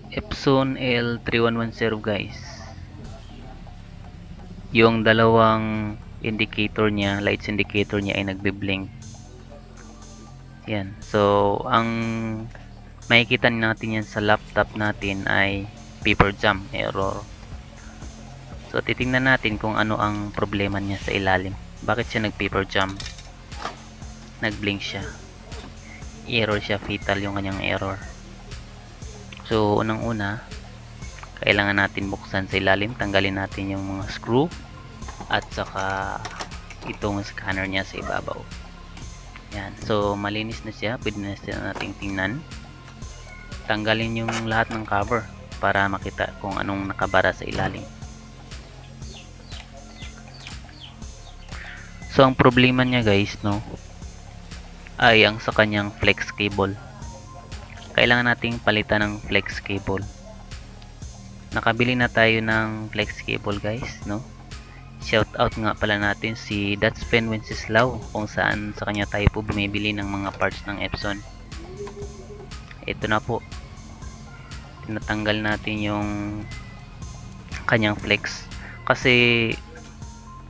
Epson L3110 guys. Yung dalawang indicator niya, lights indicator niya ay nagbe-blink. Yan. So, ang makikita natin yan sa laptop natin ay paper jam error. So, titingnan natin kung ano ang problema niya sa ilalim. Bakit siya nag-paper jam? Nag-blink siya. Error siya, fatal yung kanyang error. So, unang-una, kailangan natin buksan sa ilalim. Tanggalin natin yung mga screw at saka itong scanner niya sa ibabaw. Yan. So, malinis na siya. Pwede na siya nating tingnan. Tanggalin yung lahat ng cover para makita kung anong nakabara sa ilalim. So, ang problema niya guys, no, ay ang sa kanyang flex cable. Kailangan nating palitan ng flex cable. Nakabili na tayo ng flex cable guys, no. Shout out nga pala natin si Datspen Wenceslao kung saan sa kanya tayo po bumibili ng mga parts ng Epson. Ito na po. Tinatanggal natin yung kanyang flex kasi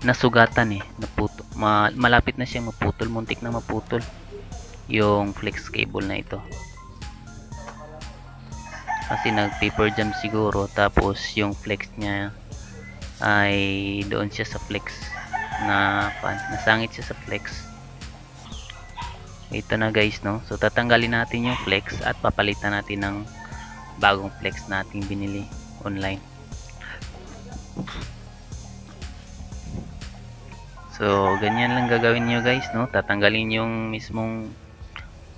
nasugatan naputo. Malapit na siyang maputol, muntik na maputol yung flex cable na ito. Kasi nag paper jam siguro tapos yung flex niya ay doon siya sa flex nasangit siya sa flex. Ito na guys, no. So tatanggalin natin yung flex at papalitan natin ng bagong flex nating binili online. So ganyan lang gagawin niyo guys, no. Tatanggalin yung mismong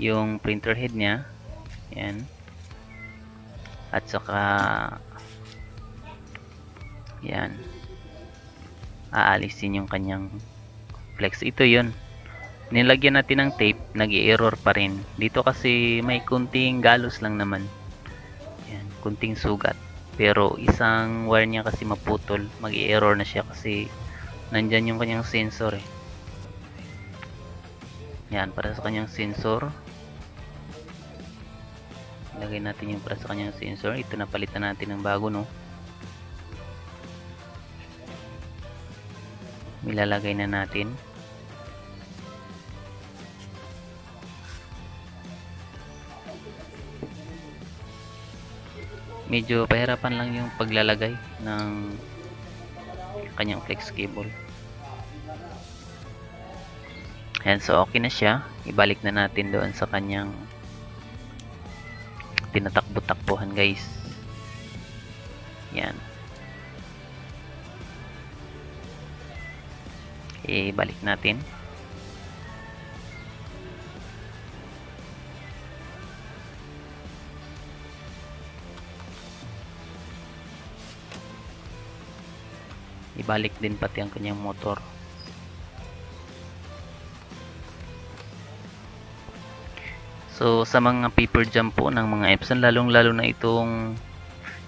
yung printer head niya. Yan. At saka yan, aalisin yung kanyang flex. Ito yun, nilagyan natin ng tape, nag-i-error pa rin dito kasi may kunting galos lang naman. Yan, kunting sugat, pero isang wire niya kasi maputol, mag-i-error na siya kasi nandyan yung kanyang sensor yan, para sa kanyang sensor. Ilagay natin yung para sa kanyang sensor. Ito, napalitan natin ng bago, no. Ilalagay na natin. Medyo pahirapan lang yung paglalagay ng kanyang flex cable. Ayan, so okay na siya. Ibalik na natin doon sa kanyang tinatakbo-takbuhan guys. Yan. Ibalik natin. Ibalik din pati ang kanyang motor. So sa mga paper jam po ng mga Epson, lalong-lalo na itong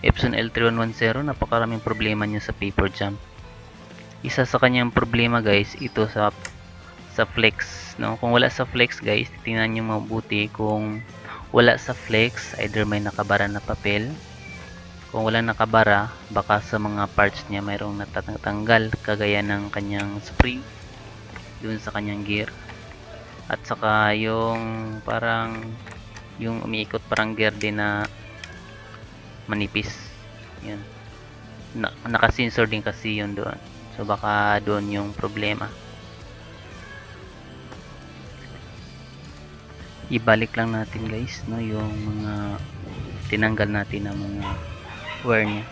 Epson L3110, napakaraming problema niya sa paper jam. Isa sa kanyang problema guys, ito sa flex, no. Kung wala sa flex guys, tingnan niyo mabuti. Kung wala sa flex, either may nakabara na papel. Kung wala nakabara, baka sa mga parts niya mayroong natatanggal, kagaya ng kanyang spring dun sa kanyang gear. At saka yung parang yung umiikot parang gear din na manipis. Yan. Naka-sensor din kasi yun doon. So baka doon yung problema. Ibalik lang natin guys, no, yung mga tinanggal natin na mga wire niya.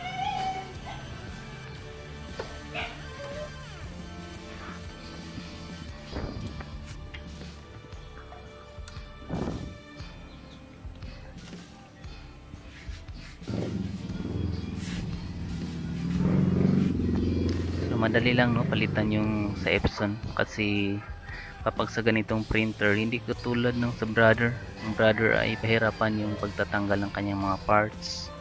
Madali lang, no, palitan yung sa Epson kasi kapag sa ganitong printer, hindi katulad ng sa Brother. Ang Brother ay pahirapan yung pagtatanggal ng kanyang mga parts.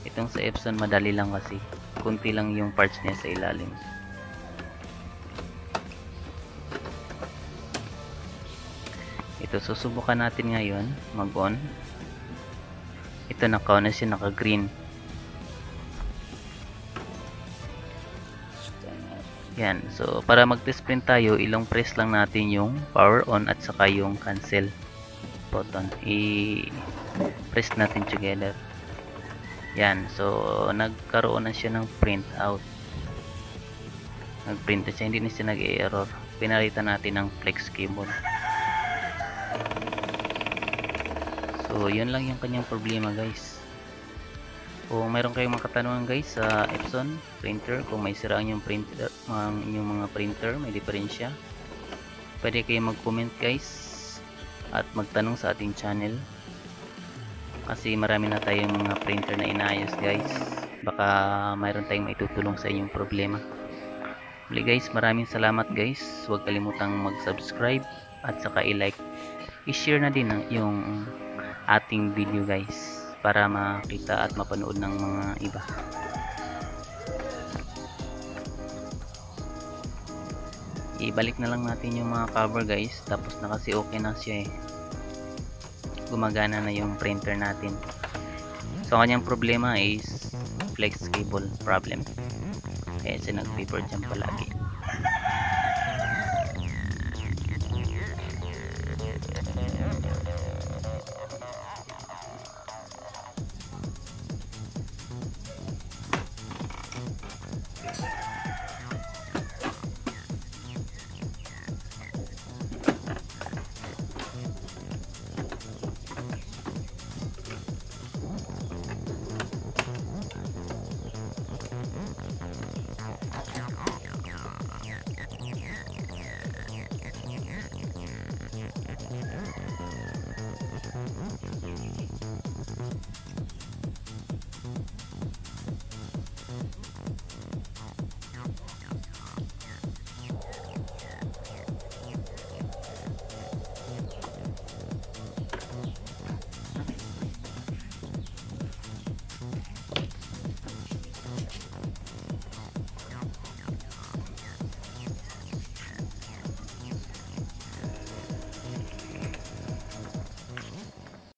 Itong sa Epson madali lang kasi kunti lang yung parts niya sa ilalim. Ito, susubukan natin ngayon mag-on. ito naka-on na siya, naka-green. Yan. So, para mag-test print tayo, ilong press lang natin yung power on at saka yung cancel button. I-press natin together. Yan. So, nagkaroon na siya ng print out. Nag-print na siya. Hindi na siya nag-error. Pinalitan natin ng flex cable. So, yun lang yung kanyang problema, guys. Kung mayroon kayong mga katanungan guys sa Epson printer, kung may sira ang inyong printer, inyong mga printer, may diferensya, pwede kayo mag-comment guys at magtanong sa ating channel, kasi marami na tayong mga printer na inaayos guys. Baka mayroon tayong maitutulong sa inyong problema. Muli guys, maraming salamat guys. Huwag kalimutang mag-subscribe at saka i-like, i-share na din yung ating video guys, para makita at mapanood ng mga iba. Ibalik na lang natin yung mga cover guys, tapos na kasi okay na siya eh. Gumagana na yung printer natin. So kanyang problema is flex cable problem. Kaya siya nag-paper jam palagi.